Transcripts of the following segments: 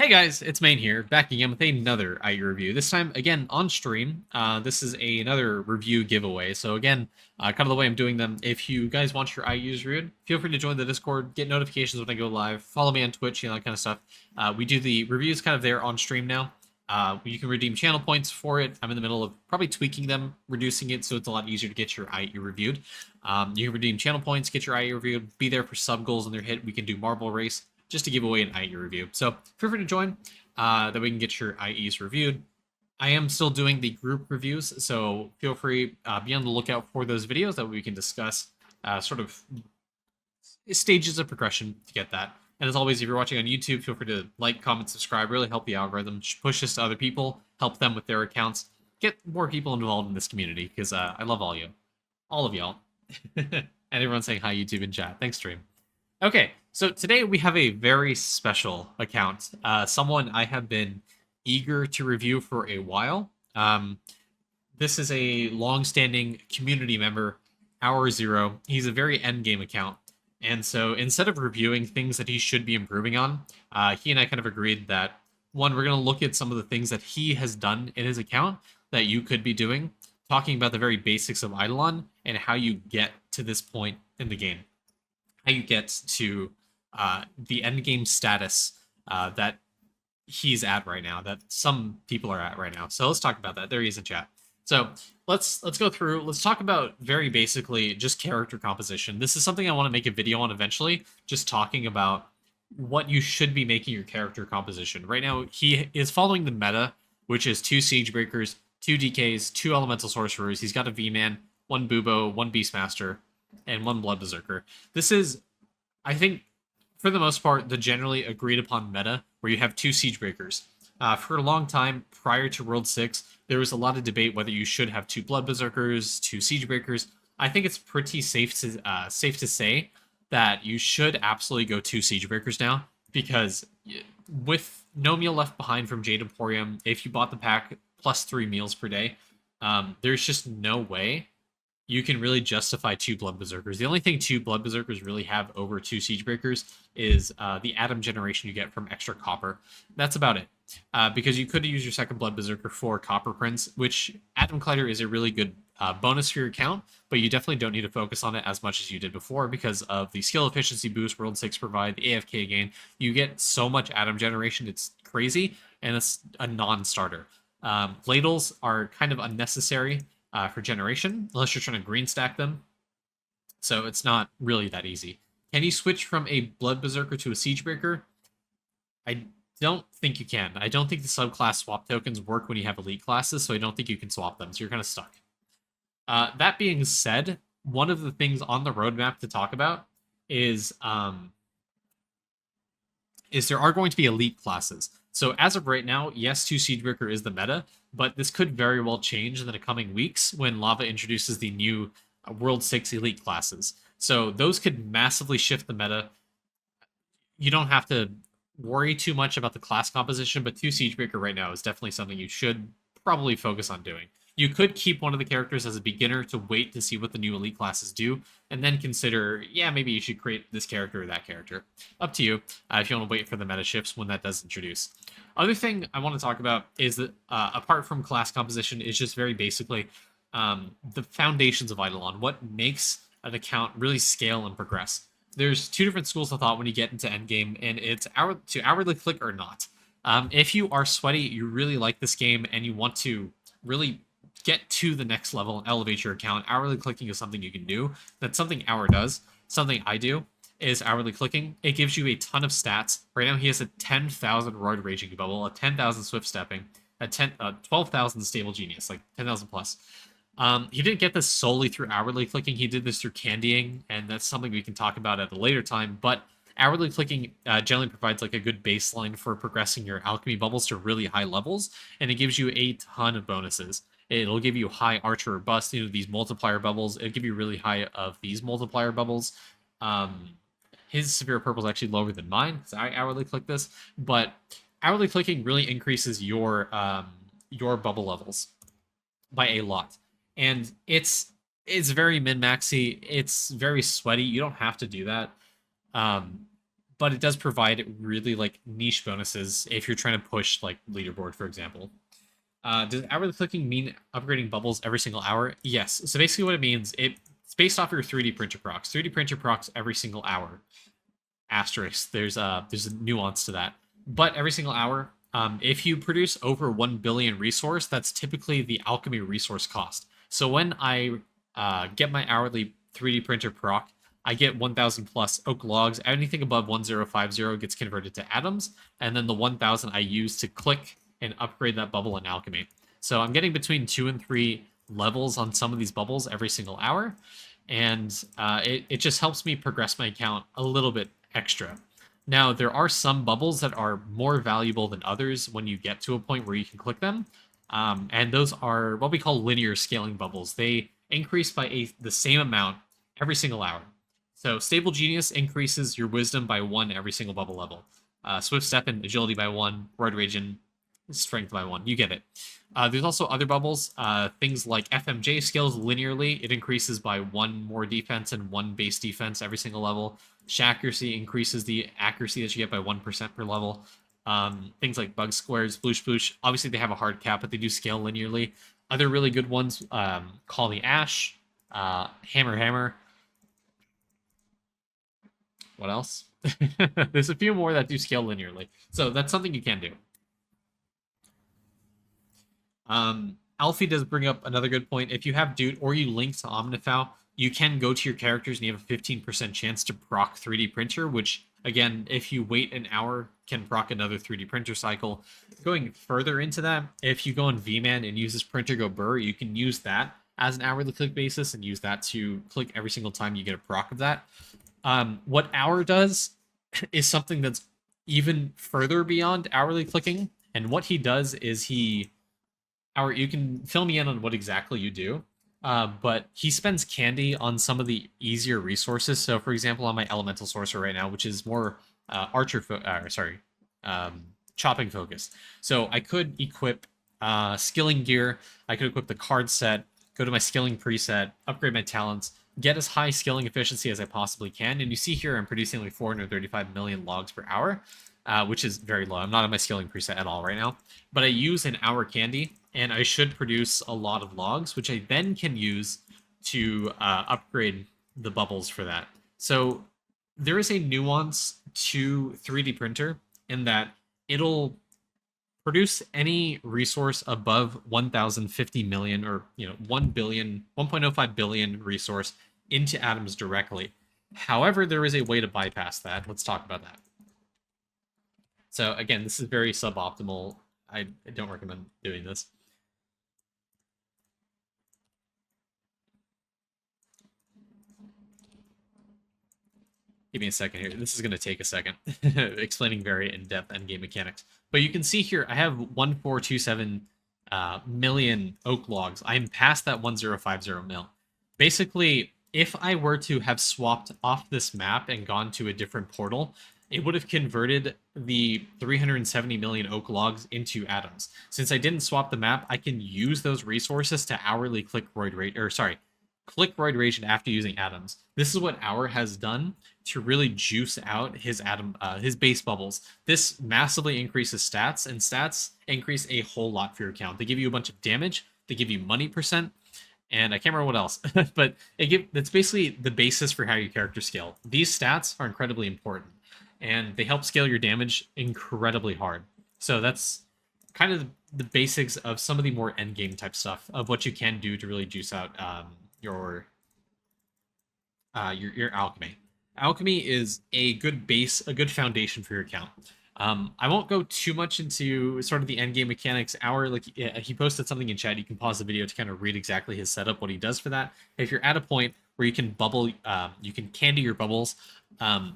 Hey guys, it's Main here, back again with another IE review. This time, again, on stream. This is another review giveaway. So again, kind of the way I'm doing them, if you guys want your IEs reviewed, feel free to join the Discord, get notifications when I go live, follow me on Twitch, that kind of stuff. We do the reviews kind of there on stream now. You can redeem channel points for it. I'm in the middle of probably tweaking them, reducing it so it's a lot easier to get your IE reviewed. You can redeem channel points, get your IE reviewed, be there for sub goals when they're hit. We can do Marble Race just to give away an IE review. So feel free to join, that we can get your IEs reviewed. I am still doing the group reviews, so feel free, be on the lookout for those videos that we can discuss sort of stages of progression to get that. And as always, if you're watching on YouTube, feel free to like, comment, subscribe. Really help the algorithm. Push this to other people, help them with their accounts, get more people involved in this community because I love all of y'all. And everyone's saying hi, YouTube and chat. Thanks, stream. Okay, so today we have a very special account. Someone I have been eager to review for a while. This is a long-standing community member, HourZero. He's a very endgame account. And so instead of reviewing things that he should be improving on, he and I kind of agreed that, one, we're going to look at some of the things that he has done in his account that you could be doing, talking about the very basics of Idleon and how you get to this point in the game. How you get to the end game status that he's at right now, that some people are at right now. So let's talk about that. There he is in chat. So let's go through. Let's talk about very basically just character composition. This is something I want to make a video on eventually, just talking about what you should be making your character composition. Right now, he is following the meta, which is 2 Siege Breakers, 2 DKs, 2 Elemental Sorcerers. He's got a V-Man, 1 Bubo, 1 Beastmaster, and 1 Blood Berserker. This is, I think, for the most part, the generally agreed upon meta where you have 2 Siege Breakers. For a long time, prior to World 6, there was a lot of debate whether you should have 2 Blood Berserkers, 2 Siege Breakers. I think it's pretty safe to say that you should absolutely go 2 Siege Breakers now, because with no meal left behind from Jade Emporium, if you bought the pack plus 3 meals per day, there's just no way you can really justify 2 Blood Berserkers. The only thing 2 Blood Berserkers really have over 2 Siege Breakers is the Atom generation you get from extra copper. That's about it. Because you could use your second Blood Berserker for Copper Prince, which Atom Collider is a really good bonus for your account, but you definitely don't need to focus on it as much as you did before because of the skill efficiency boost World 6 provide, the AFK gain. You get so much Atom generation, it's crazy, and it's a non-starter. Ladles are kind of unnecessary for generation, unless you're trying to green stack them. So it's not really that easy. Can you switch from a Blood Berserker to a Siege Breaker? I don't think you can. I don't think the subclass swap tokens work when you have elite classes, so I don't think you can swap them, so you're kind of stuck. That being said, one of the things on the roadmap to talk about is there are going to be elite classes. So as of right now, yes, 2 Siegebreaker is the meta, but this could very well change in the coming weeks when Lava introduces the new World 6 elite classes. So those could massively shift the meta. You don't have to worry too much about the class composition, but 2 Siegebreaker right now is definitely something you should probably focus on doing. You could keep one of the characters as a beginner to wait to see what the new elite classes do, and then consider, yeah, maybe you should create this character or that character. Up to you, if you want to wait for the meta shifts when that does introduce. Other thing I want to talk about is that, apart from class composition, is just very basically the foundations of Idleon. What makes an account really scale and progress? There's 2 different schools of thought when you get into endgame, and it's to hourly click or not. If you are sweaty, you really like this game, and you want to really get to the next level and elevate your account, hourly clicking is something you can do. That's something Hour does. Something I do is hourly clicking. It gives you a ton of stats. Right now he has a 10,000 Roid Raging Bubble, a 10,000 Swift Stepping, a 12,000 Stable Genius, like 10,000 plus. He didn't get this solely through hourly clicking. He did this through candying, and that's something we can talk about at a later time. But hourly clicking generally provides like a good baseline for progressing your alchemy bubbles to really high levels, and it gives you a ton of bonuses. It'll give you high Archer or Bust, these multiplier bubbles. It'll give you really high of these multiplier bubbles. His Severe Purple is actually lower than mine, because I hourly click this. But hourly clicking really increases your bubble levels by a lot. And it's very min-maxy. It's very sweaty. You don't have to do that. but it does provide really like niche bonuses if you're trying to push like leaderboard, for example. Does hourly clicking mean upgrading bubbles every single hour? Yes. So basically what it means, it's based off your 3D printer procs. 3D printer procs every single hour. Asterisk. There's a nuance to that. But every single hour, if you produce over 1 billion resource, that's typically the alchemy resource cost. So when I get my hourly 3D printer proc, I get 1,000 plus oak logs. Anything above 1050 gets converted to atoms, and then the 1,000 I use to click and upgrade that bubble in alchemy. So I'm getting between 2 and 3 levels on some of these bubbles every single hour, and it just helps me progress my account a little bit extra. Now, there are some bubbles that are more valuable than others when you get to a point where you can click them, and those are what we call linear scaling bubbles. They increase by the same amount every single hour. So Stable Genius increases your wisdom by 1 every single bubble level. Swift Step and agility by 1, Roid Rage and strength by 1. You get it. There's also other bubbles, things like FMJ skills linearly. It increases by 1 more defense and 1 base defense every single level. Shaccuracy increases the accuracy that you get by 1% per level. Things like Bug Squares, Sploosh Sploosh, obviously they have a hard cap, but they do scale linearly. Other really good ones, Call the Ash, Hammer Hammer. What else? There's a few more that do scale linearly. So that's something you can do. Alfie does bring up another good point. If you have Dude or you link to Omnifal, you can go to your characters and you have a 15% chance to proc 3D printer, which again, if you wait an hour, can proc another 3D printer cycle. Going further into that, if you go on VMan and use this printer go burr, you can use that as an hourly click basis and use that to click every single time you get a proc of that. What Hour does is something that's even further beyond hourly clicking. And what he does is Hour, you can fill me in on what exactly you do. But he spends candy on some of the easier resources. So, for example, on my elemental sorcerer right now, which is more chopping focused. So I could equip skilling gear. I could equip the card set, go to my skilling preset, upgrade my talents, get as high skilling efficiency as I possibly can. And you see here I'm producing like 435 million logs per hour, which is very low. I'm not on my skilling preset at all right now. But I use an hour candy, and I should produce a lot of logs, which I then can use to upgrade the bubbles for that. So there is a nuance to 3D printer in that it'll produce any resource above 1,050 million or 1 billion, 1.05 billion resource into atoms directly. However, there is a way to bypass that. Let's talk about that. So again, this is very suboptimal. I don't recommend doing this. Give me a second here. This is going to take a second. Explaining very in-depth endgame mechanics. But you can see here, I have 1427 million oak logs. I'm past that 1050 mil. Basically, if I were to have swapped off this map and gone to a different portal, it would have converted the 370 million oak logs into atoms. Since I didn't swap the map, I can use those resources to hourly click Roid Rage, click Roid Rage after using atoms. This is what Hour has done to really juice out his his base bubbles. This massively increases stats, and stats increase a whole lot for your account. They give you a bunch of damage, they give you money percent, and I can't remember what else, but that's basically the basis for how your character scale. These stats are incredibly important, and they help scale your damage incredibly hard. So that's kind of the basics of some of the more endgame type stuff of what you can do to really juice out your alchemy. Alchemy is a good base, a good foundation for your account. I won't go too much into sort of the endgame mechanics. He posted something in chat. You can pause the video to kind of read exactly his setup, what he does for that. If you're at a point where you can you can candy your bubbles,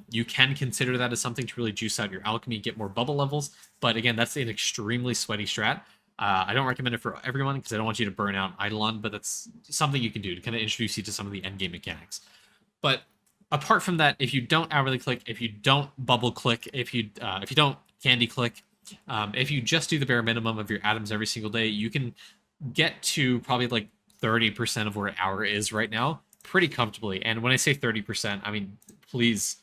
you can consider that as something to really juice out your alchemy, get more bubble levels. But again, that's an extremely sweaty strat. I don't recommend it for everyone because I don't want you to burn out Idleon, but that's something you can do to kind of introduce you to some of the endgame mechanics. But apart from that, if you don't hourly click, if you don't bubble click, if you don't candy click, if you just do the bare minimum of your atoms every single day, you can get to probably like 30% of where Hour is right now pretty comfortably. And when I say 30%, I mean, please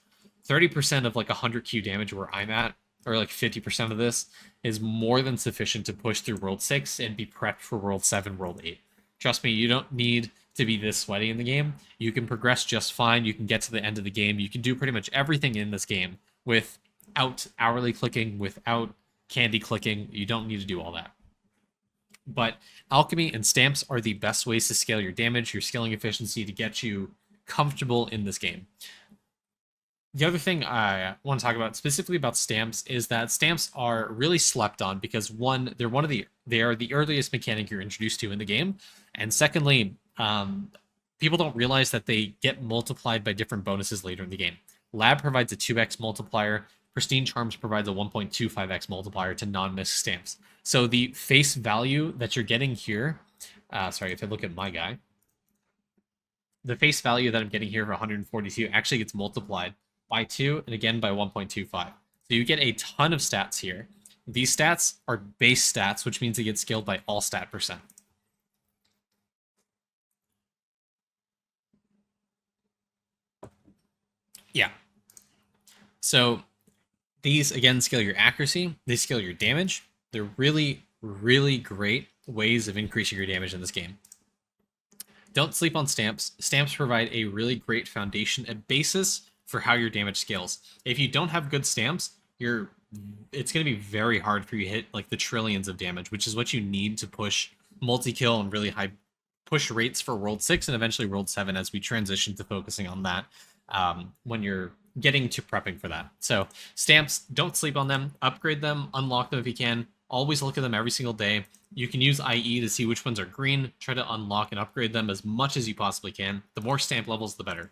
30% of like 100 Q damage where I'm at, or like 50% of this, is more than sufficient to push through World 6 and be prepped for World 7, World 8. Trust me, you don't need to be this sweaty in the game. You can progress just fine. You can get to the end of the game. You can do pretty much everything in this game without hourly clicking, without candy clicking. You don't need to do all that. But alchemy and stamps are the best ways to scale your damage, your scaling efficiency to get you comfortable in this game. The other thing I want to talk about specifically about stamps is that stamps are really slept on because one, they are the earliest mechanic you're introduced to in the game, and secondly, people don't realize that they get multiplied by different bonuses later in the game. Lab provides a 2x multiplier. Pristine Charms provides a 1.25x multiplier to non-misc stamps. So the face value that you're getting here, sorry, if I look at my guy, the face value that I'm getting here for 142 actually gets multiplied by 2 and again by 1.25. So you get a ton of stats here. These stats are base stats, which means they get scaled by all stat percent. Yeah. So these, again, scale your accuracy. They scale your damage. They're really, really great ways of increasing your damage in this game. Don't sleep on stamps. Stamps provide a really great foundation, a basis for how your damage scales. If you don't have good stamps, it's going to be very hard for you to hit like the trillions of damage, which is what you need to push multi-kill and really high push rates for World 6 and eventually World 7 as we transition to focusing on that when you're getting to prepping for that. So stamps, don't sleep on them, upgrade them, unlock them if you can. Always look at them every single day. You can use IE to see which ones are green, try to unlock and upgrade them as much as you possibly can. The more stamp levels, the better.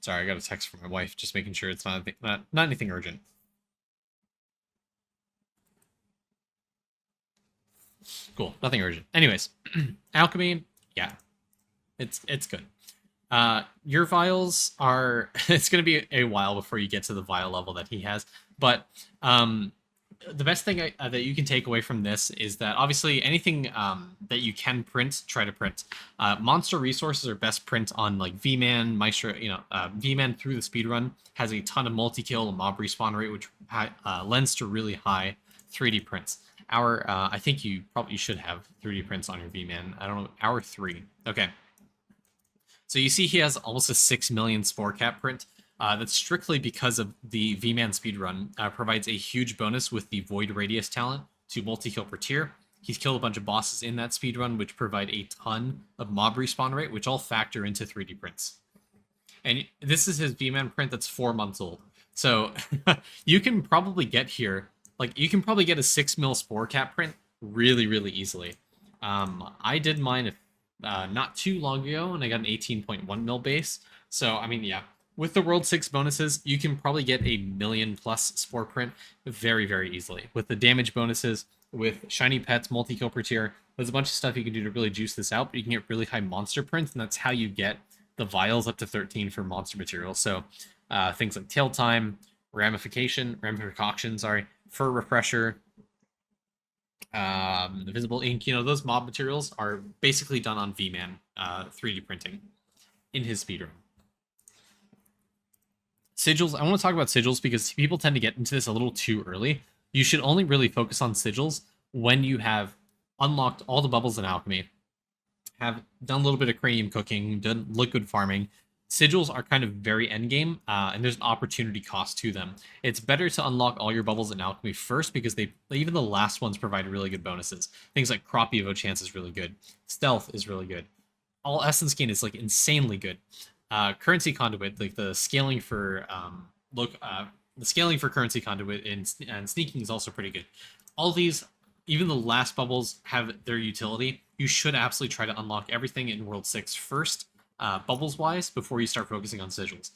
Sorry, I got a text from my wife, just making sure it's not anything urgent. Cool, nothing urgent. Anyways, alchemy, yeah, it's good. Your vials are it's going to be a while before you get to the vial level that he has, but the best thing that you can take away from this is that obviously anything that you can print, try to print. Monster resources are best print on like V-Man, Maestro, V-Man through the speedrun has a ton of multi-kill and mob respawn rate, which lends to really high 3D prints. I think you probably should have 3D prints on your V-Man. I don't know, hour 3. Okay. So you see he has almost a 6 million spore cap print. That's strictly because of the V-Man speedrun. Provides a huge bonus with the Void Radius talent to multi-kill per tier. He's killed a bunch of bosses in that speedrun, which provide a ton of mob respawn rate, which all factor into 3D prints. And this is his V-Man print that's 4 months old. So you can probably get here, like you can probably get a 6 mil spore cap print really, really easily. I did mine not too long ago, and I got an 18.1 mil base. So, I mean, yeah. With the World 6 bonuses, you can probably get a million plus spore print very, very easily. With the damage bonuses, with shiny pets, multi-kill per tier, there's a bunch of stuff you can do to really juice this out, but you can get really high monster prints, and that's how you get the vials up to 13 for monster material. So things like tail time, ramification, sorry, fur refresher, the visible ink, those mob materials are basically done on V-Man 3D printing in his speedrun. Sigils, I want to talk about sigils because people tend to get into this a little too early. You should only really focus on sigils when you have unlocked all the bubbles in alchemy, have done a little bit of cranium cooking, done liquid farming. Sigils are kind of very endgame, and there's an opportunity cost to them. It's better to unlock all your bubbles in alchemy first because even the last ones provide really good bonuses. Things like Crop Evo Chance is really good. Stealth is really good. All Essence Gain is like insanely good. Currency Conduit, like the scaling for Currency Conduit and sneaking is also pretty good. All these, even the last bubbles have their utility. You should absolutely try to unlock everything in World 6 first, bubbles-wise, before you start focusing on sigils.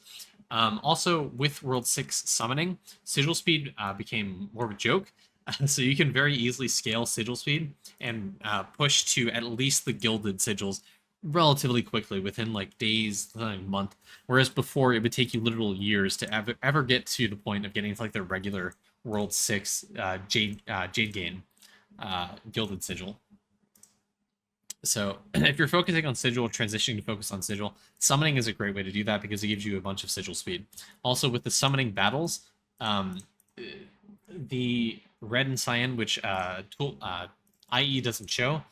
Also, with World 6 summoning, sigil speed became more of a joke. So you can very easily scale sigil speed and push to at least the gilded sigils relatively quickly within like days, a month. Whereas before it would take you literal years to ever get to the point of getting to like the regular World 6 Jade Gain gilded sigil. So if you're focusing on sigil, transitioning to focus on sigil, summoning is a great way to do that because it gives you a bunch of sigil speed. Also, with the summoning battles, um, the red and cyan, which IE doesn't show,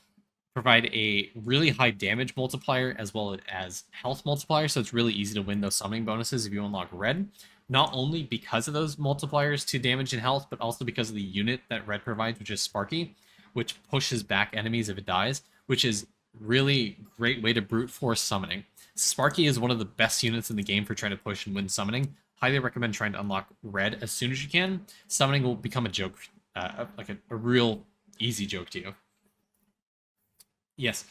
provide a really high damage multiplier as well as health multiplier. So it's really easy to win those summoning bonuses if you unlock red. Not only because of those multipliers to damage and health, but also because of the unit that red provides, which is Sparky, which pushes back enemies if it dies, which is really great way to brute force summoning. Sparky is one of the best units in the game for trying to push and win summoning. Highly recommend trying to unlock red as soon as you can. Summoning will become a joke, like a real easy joke to you. Yes,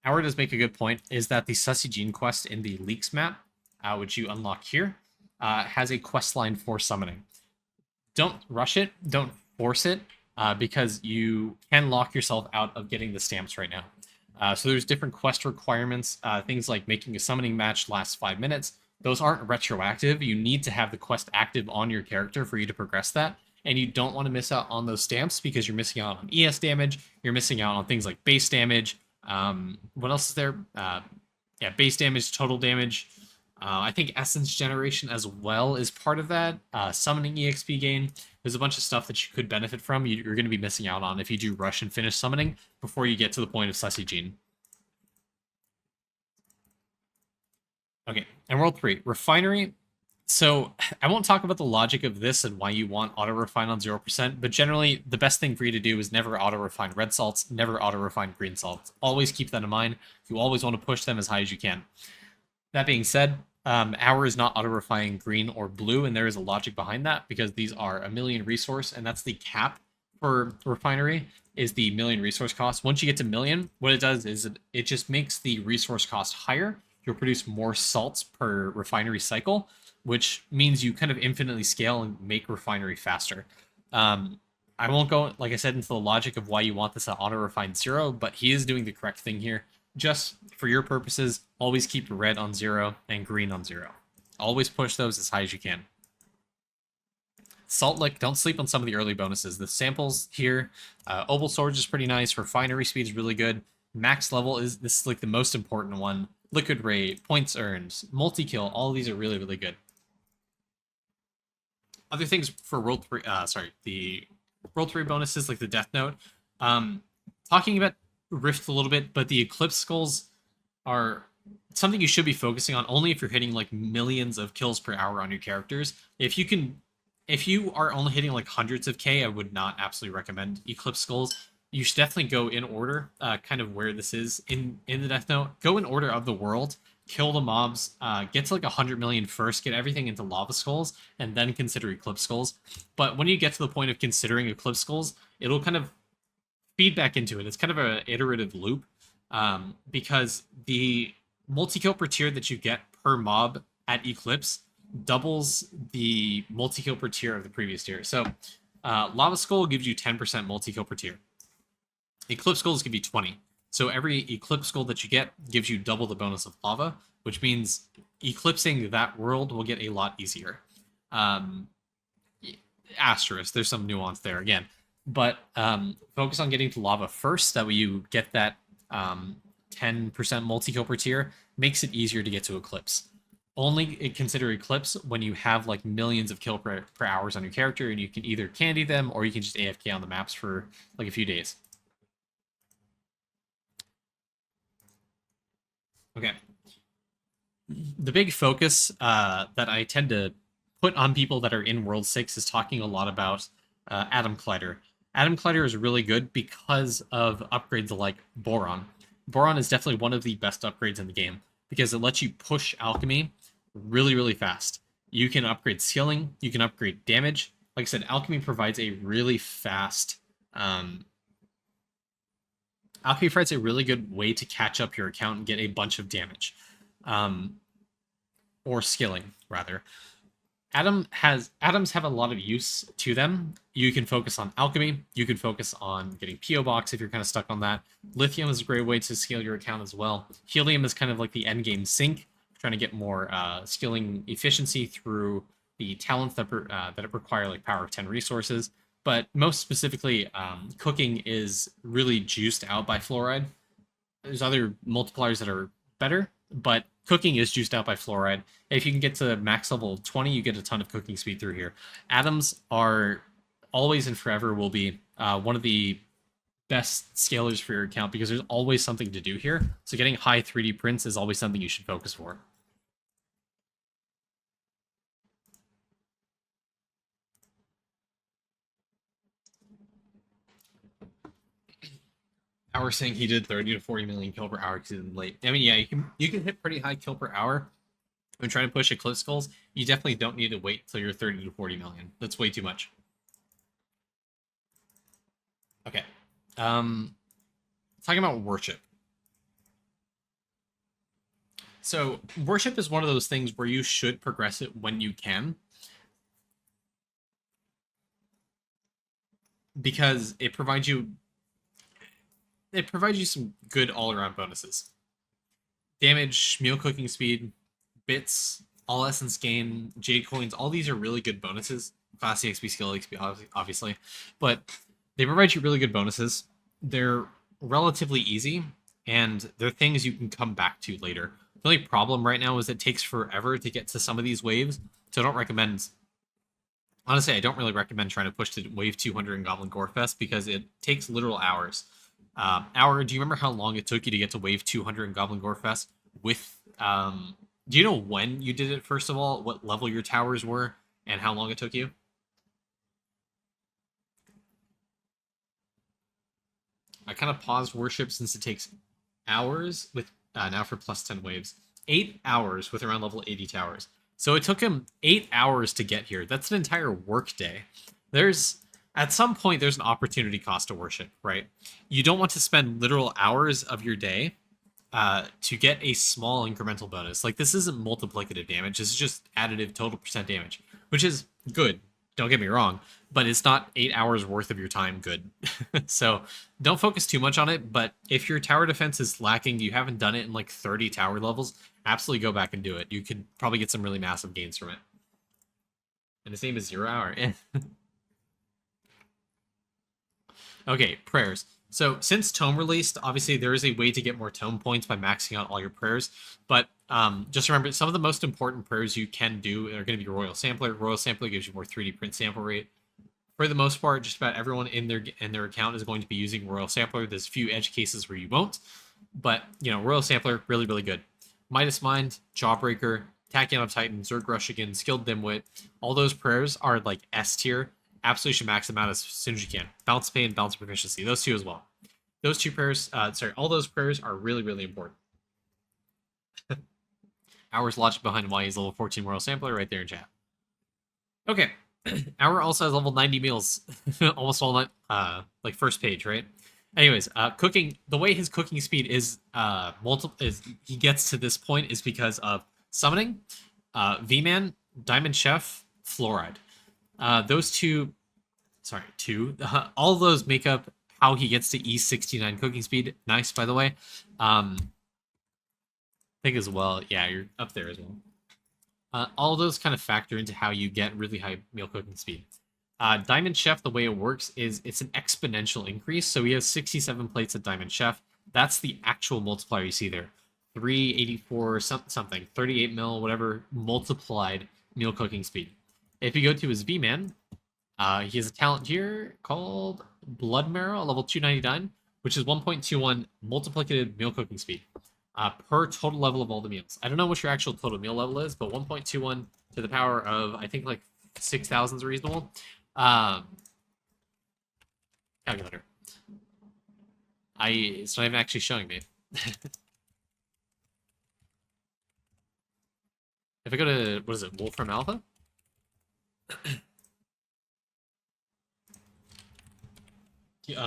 Howard does make a good point, is that the Susy Gene quest in the Leaks map, which you unlock here, has a quest line for summoning. Don't rush it, don't force it, because you can lock yourself out of getting the stamps right now. So there's different quest requirements, things like making a summoning match last 5 minutes. Those aren't retroactive. You need to have the quest active on your character for you to progress that. And you don't want to miss out on those stamps because you're missing out on ES damage. You're missing out on things like base damage. What else is there? Yeah, base damage, total damage. I think essence generation as well is part of that. Summoning EXP gain. There's a bunch of stuff that you could benefit from. You're going to be missing out on if you do rush and finish summoning before you get to the point of Susy Gene. Okay, and World 3, Refinery. So I won't talk about the logic of this and why you want auto refine on 0%, but generally the best thing for you to do is never auto refine red salts, never auto refine green salts. Always keep that in mind. You always want to push them as high as you can. That being said, Hour is not auto refining green or blue, and there is a logic behind that because these are a million resource, and that's the cap for refinery is the million resource cost. Once you get to million, what it does is it just makes the resource cost higher. You'll produce more salts per refinery cycle, which means you kind of infinitely scale and make refinery faster. I won't go, like I said, into the logic of why you want this at auto refine 0, but he is doing the correct thing here. Just for your purposes, always keep red on 0 and green on 0. Always push those as high as you can. Salt Lick, don't sleep on some of the early bonuses. The samples here, Opal Storage is pretty nice. Refinery speed is really good. Max level this is like the most important one. Liquid rate, points earned, multi-kill, all of these are really, really good. Other things for World 3, the World 3 bonuses like the Death Note. Talking about Rift a little bit, but the Eclipse skulls are something you should be focusing on only if you're hitting like millions of kills per hour on your characters. If you are only hitting like hundreds of K, I would not absolutely recommend Eclipse skulls. You should definitely go in order, kind of where this is in the Death Note. Go in order of the world, kill the mobs, get to like 100 million first, get everything into lava skulls, and then consider Eclipse skulls. But when you get to the point of considering Eclipse skulls, it'll kind of feed back into it. It's kind of an iterative loop, because the multi-kill per tier that you get per mob at Eclipse doubles the multi-kill per tier of the previous tier. So Lava Skull gives you 10% multi-kill per tier. Eclipse Skulls give you 20. So every Eclipse Skull that you get gives you double the bonus of lava, which means eclipsing that world will get a lot easier. Asterisk, there's some nuance there again. But focus on getting to lava first. That way you get that 10% multi-kill per tier. Makes it easier to get to Eclipse. Only consider Eclipse when you have like millions of kill per hours on your character, and you can either candy them or you can just AFK on the maps for like a few days. Okay. The big focus that I tend to put on people that are in World 6 is talking a lot about Atom Collider. Atom Collider is really good because of upgrades like Boron. Boron is definitely one of the best upgrades in the game because it lets you push Alchemy really, really fast. You can upgrade skilling, you can upgrade damage. Like I said, Alchemy provides a really fast... Alchemy provides a really good way to catch up your account and get a bunch of damage. Or skilling, rather. Atoms have a lot of use to them. You can focus on alchemy. You can focus on getting PO Box if you're kind of stuck on that. Lithium is a great way to scale your account as well. Helium is kind of like the end game sink, trying to get more skilling efficiency through the talents that require like power of 10 resources. But most specifically, cooking is really juiced out by fluoride. There's other multipliers that are better, but cooking is juiced out by fluoride. If you can get to max level 20, you get a ton of cooking speed through here. Atoms are always and forever will be one of the best scalers for your account because there's always something to do here. So getting high 3D prints is always something you should focus for. Hour saying he did 30 to 40 million kill per hour because he's late. I mean, yeah, you can hit pretty high kill per hour when trying to push Eclipse skulls. You definitely don't need to wait till you're 30 to 40 million. That's way too much. Okay. Talking about worship. So worship is one of those things where you should progress it when you can, because it provides you some good all around bonuses. Damage, meal cooking speed, bits, all essence gain, jade coins. All these are really good bonuses. Class XP, skill XP, obviously, but they provide you really good bonuses. They're relatively easy, and they're things you can come back to later. The only problem right now is it takes forever to get to some of these waves, so I don't recommend. Honestly, I don't really recommend trying to push to wave 200 in Goblin Gorefest because it takes literal hours. Do you remember how long it took you to get to wave 200 in Goblin Gorefest? Do you know when you did it, first of all, what level your towers were, and how long it took you? I kind of paused worship since it takes hours with now for plus 10 waves. 8 hours with around level 80 towers. So it took him 8 hours to get here. That's an entire work day. There's at some point there's an opportunity cost to worship, right? You don't want to spend literal hours of your day to get a small incremental bonus. Like this isn't multiplicative damage. This is just additive total percent damage, which is good. Don't get me wrong, but it's not 8 hours worth of your time good. So don't focus too much on it. But if your tower defense is lacking, you haven't done it in like 30 tower levels, absolutely go back and do it. You could probably get some really massive gains from it. And his name is 0 hour. Okay, prayers. So since Tome released, obviously there is a way to get more Tome points by maxing out all your prayers. But just remember, some of the most important prayers you can do are going to be Royal Sampler. Royal Sampler gives you more 3D print sample rate. For the most part, just about everyone in their account is going to be using Royal Sampler. There's a few edge cases where you won't, but Royal Sampler really really good. Midas Mind, Jawbreaker, Tachyon Titan, Zerg Rushigan, Skilled Dimwit, all those prayers are like S tier. Absolutely should max them out as soon as you can. Bounce Pay and Bounce Proficiency, those two as well. Those two prayers, all those prayers are really really important. Hour's logic behind why he's level 14 Royal Sampler right there in chat. Okay. Hour also has level 90 meals almost all night, like first page, right? Anyways, cooking, the way his cooking speed is he gets to this point is because of summoning, V-Man, Diamond Chef, Fluoride. Those two, all of those make up how he gets to E69 cooking speed. Nice, by the way. I think as well, yeah, you're up there as well. All those kind of factor into how you get really high meal cooking speed. Diamond Chef, the way it works is it's an exponential increase. So we have 67 plates at Diamond Chef. That's the actual multiplier you see there. 384 something, 38 mil, whatever, multiplied meal cooking speed. If you go to his V-Man, he has a talent here called Blood Marrow, level 299, which is 1.21 multiplicative meal cooking speed per total level of all the meals. I don't know what your actual total meal level is, but 1.21 to the power of, I think, like 6,000 is reasonable. Calculator. It's not even actually showing me. If I go to, what is it, Wolfram Alpha?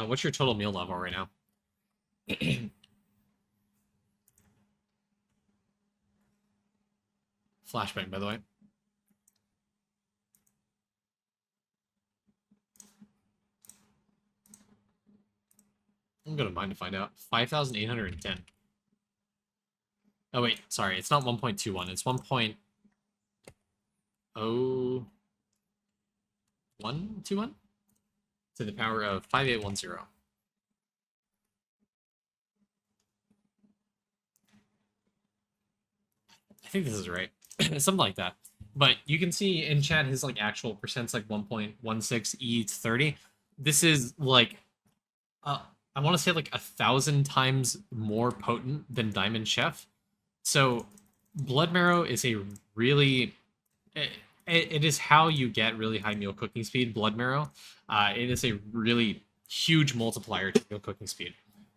What's your total meal level right now? Flashbang, by the way. I'm gonna mind to find out. 5,810. Oh wait, sorry, it's not 1.21. It's 1.0121 to the power of 5810. think this is right. Something like that. But you can see in chat his like actual percents like 1.16 E to 30. This is like I want to say like 1,000 times more potent than Diamond Chef. So Blood Marrow is a really it is how you get really high meal cooking speed. Blood Marrow, it is a really huge multiplier to meal cooking speed.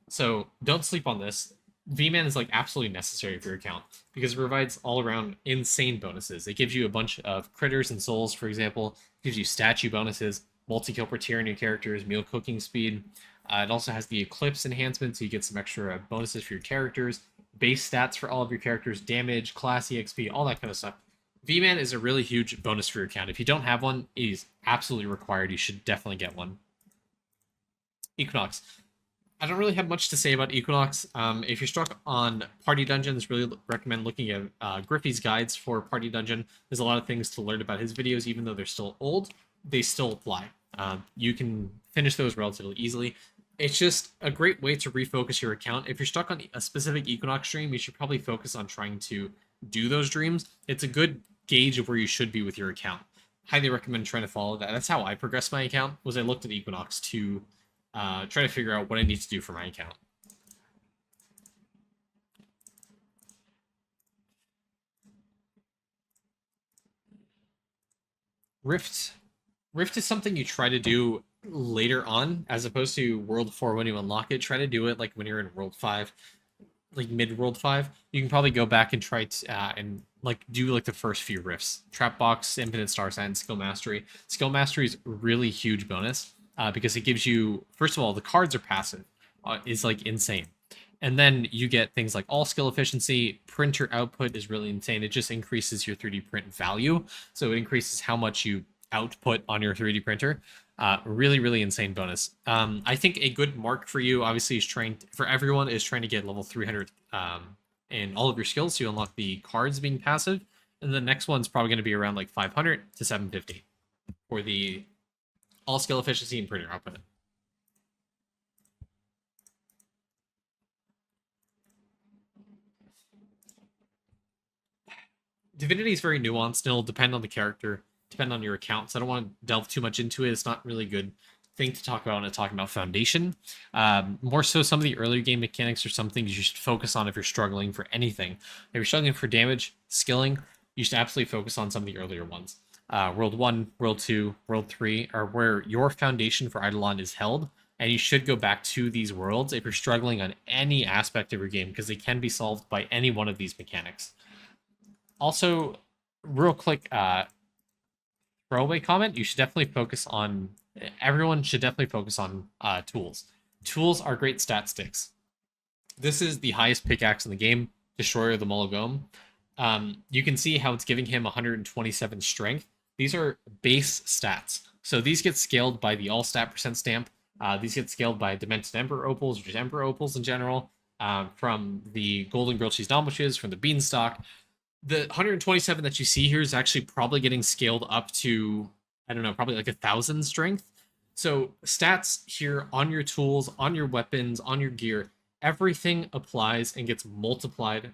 So don't sleep on this. V-Man is like absolutely necessary for your account because it provides all around insane bonuses. It gives you a bunch of critters and souls, for example. It gives you statue bonuses, multi-kill per tier in your characters, meal cooking speed. It also has the Eclipse enhancement, so you get some extra bonuses for your characters, base stats for all of your characters, damage, class EXP, all that kind of stuff. V-Man is a really huge bonus for your account. If you don't have one, it is absolutely required. You should definitely get one. Equinox. I don't really have much to say about Equinox. If you're stuck on party dungeons, really recommend looking at Griffey's guides for party dungeon. There's a lot of things to learn about his videos, even though they're still old, they still apply. You can finish those relatively easily. It's just a great way to refocus your account. If you're stuck on a specific Equinox stream, you should probably focus on trying to do those dreams. It's a good gauge of where you should be with your account. Highly recommend trying to follow that. That's how I progressed my account, was I looked at Equinox to try to figure out what I need to do for my account. Rift is something you try to do later on, as opposed to World 4 when you unlock it. Try to do it like when you're in World 5, like mid World 5. You can probably go back and try to and like do like the first few rifts. Trap Box, Infinite Star Sign, Skill Mastery. Skill Mastery is really huge bonus because it gives you, first of all, the cards are passive. Is like insane. And then you get things like all skill efficiency, printer output is really insane. It just increases your 3D print value. So it increases how much you output on your 3D printer. Really, really insane bonus. I think a good mark for you, obviously, is for everyone is trying to get level 300 in all of your skills, so you unlock the cards being passive. And the next one's probably going to be around like 500 to 750 for the all skill efficiency and printer output. Divinity is very nuanced. It'll depend on the character, depend on your account. So I don't want to delve too much into it. It's not really a good thing to talk about when talking about Foundation. More so, some of the earlier game mechanics are some things you should focus on if you're struggling for anything. If you're struggling for damage, skilling, you should absolutely focus on some of the earlier ones. World 1, World 2, World 3 are where your foundation for Idleon is held. And you should go back to these worlds if you're struggling on any aspect of your game, because they can be solved by any one of these mechanics. Also, real quick throwaway comment, you should definitely focus on, everyone should definitely focus on tools. Tools are great stat sticks. This is the highest pickaxe in the game, Destroyer of the Mologome. You can see how it's giving him 127 strength. These are base stats. So these get scaled by the all stat percent stamp. These get scaled by Demented Emperor Opals, which is Emperor Opals in general, from the Golden Grilled Cheese Dombushes, from the Beanstalk. The 127 that you see here is actually probably getting scaled up to, I don't know, probably like 1,000 strength. So stats here on your tools, on your weapons, on your gear, everything applies and gets multiplied.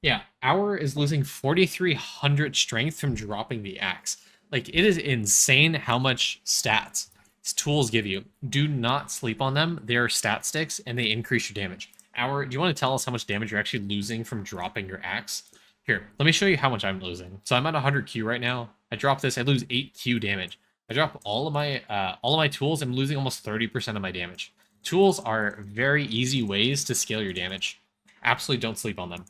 Yeah, Hour is losing 4,300 strength from dropping the axe. Like, it is insane how much stats these tools give you. Do not sleep on them. They are stat sticks and they increase your damage. Hour, do you want to tell us how much damage you're actually losing from dropping your axe? Here, let me show you how much I'm losing. So I'm at 100 Q right now. I drop this, I lose 8 Q damage. I drop all of my tools, I'm losing almost 30% of my damage. Tools are very easy ways to scale your damage. Absolutely don't sleep on them.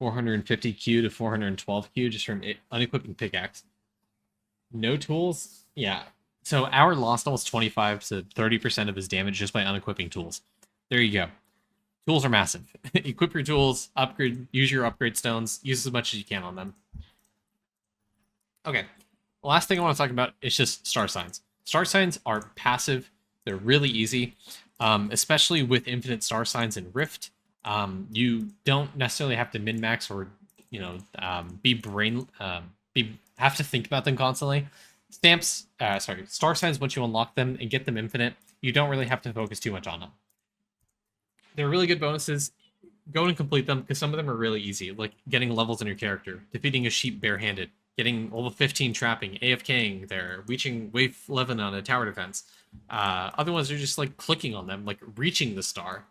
$450 Q to 412 Q just from unequipping pickaxe. No tools? Yeah. So Hour lost almost 25 to 30% of his damage just by unequipping tools. There you go. Tools are massive. Equip your tools, upgrade, use your upgrade stones, use as much as you can on them. Okay. The last thing I want to talk about is just star signs. Star signs are passive. They're really easy, especially with infinite star signs in Rift. You don't necessarily have to min-max or have to think about them constantly. Star signs, once you unlock them and get them infinite, you don't really have to focus too much on them. They're really good bonuses. Go and complete them because some of them are really easy, like getting levels in your character, defeating a sheep barehanded, getting level 15 trapping, AFKing there, reaching wave 11 on a tower defense. Other ones are just like clicking on them, like reaching the star.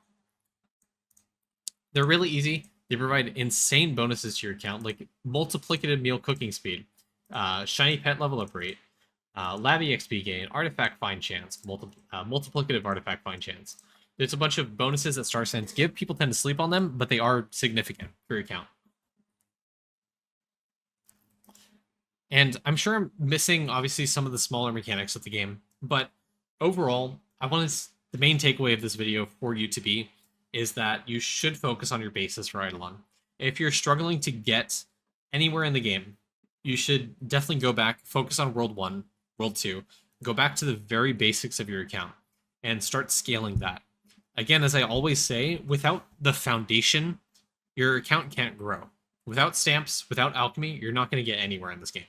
They're really easy. They provide insane bonuses to your account, like multiplicative meal cooking speed, shiny pet level up rate, lab EXP gain, artifact find chance, multiplicative artifact find chance. There's a bunch of bonuses that Star Signs give. People tend to sleep on them, but they are significant for your account. And I'm sure I'm missing, obviously, some of the smaller mechanics of the game, but overall, the main takeaway of this video for you to be is that you should focus on your bases for Idleon. If you're struggling to get anywhere in the game, you should definitely go back, focus on World 1, World 2, go back to the very basics of your account, and start scaling that. Again, as I always say, without the foundation, your account can't grow. Without stamps, without alchemy, you're not going to get anywhere in this game.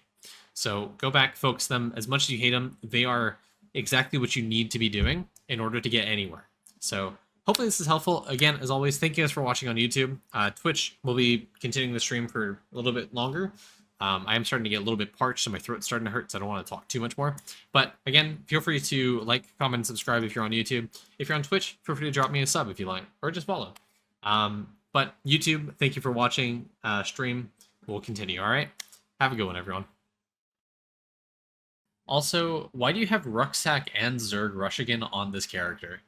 So go back, focus them. As much as you hate them, they are exactly what you need to be doing in order to get anywhere. So hopefully this is helpful. Again, as always, thank you guys for watching on YouTube. Twitch will be continuing the stream for a little bit longer. I am starting to get a little bit parched, so my throat's starting to hurt, so I don't want to talk too much more. But again, feel free to like, comment, and subscribe if you're on YouTube. If you're on Twitch, feel free to drop me a sub if you like, or just follow. But YouTube, thank you for watching. Stream will continue, all right? Have a good one, everyone. Also, why do you have Rucksack and Zerg Rush again on this character?